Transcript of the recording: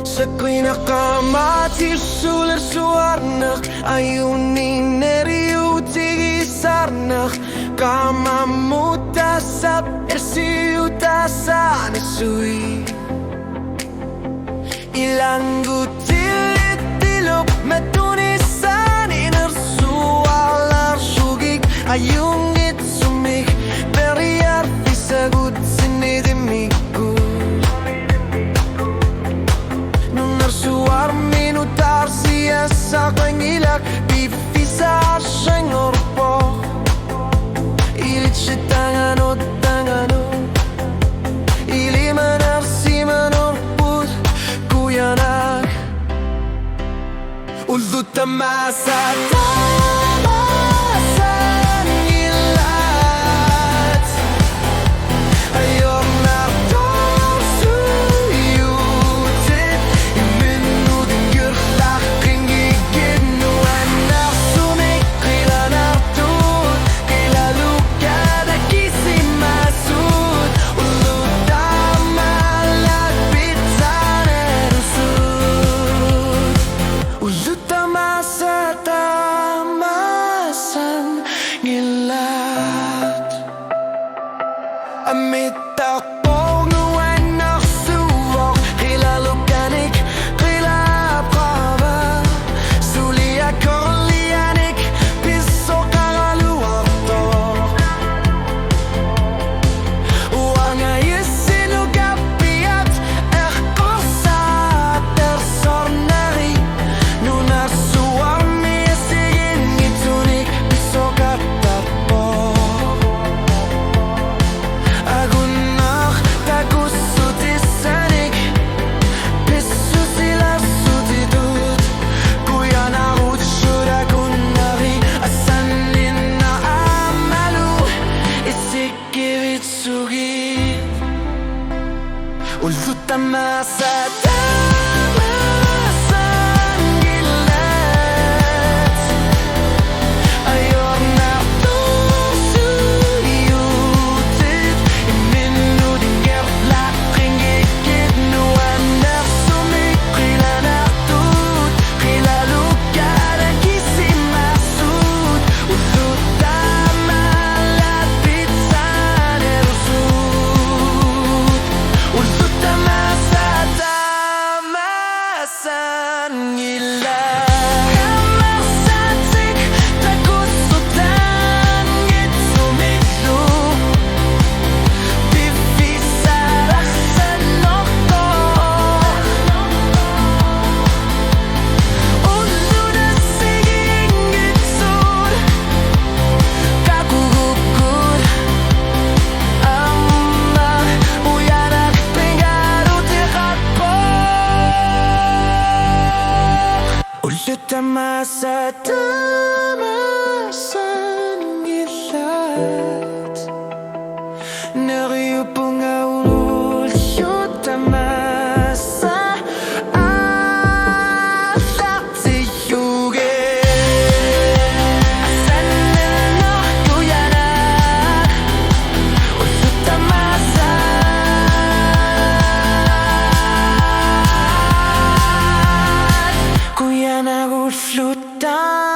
Sa pinakamatis sular suarnak Ayunin eriuti sarnak Kamamutasap ersiutasan esui Ilangutil itilop metunisan inersualar sugik Ayungit sumik beriar fisagut sinidimiku Nunarsuar minutar siasa kangilak bifisa sengorpo Ilit sitangano tangano Ilimanar simanor put kuyanak Ulduta masata Amit ako ngayon naksuwak Kilalukanik, kilapkaba Suliak korlianik, piso karaluarto Wangay sinugapiat Erkosat tersornari Nunarsuami sigin itunik piso katapo Ulduta masata Masa tamasan ilat Nariupong aulul Yuta masa Athati yuge Asanano kuyanak Yuta masa Kuyanak uflutan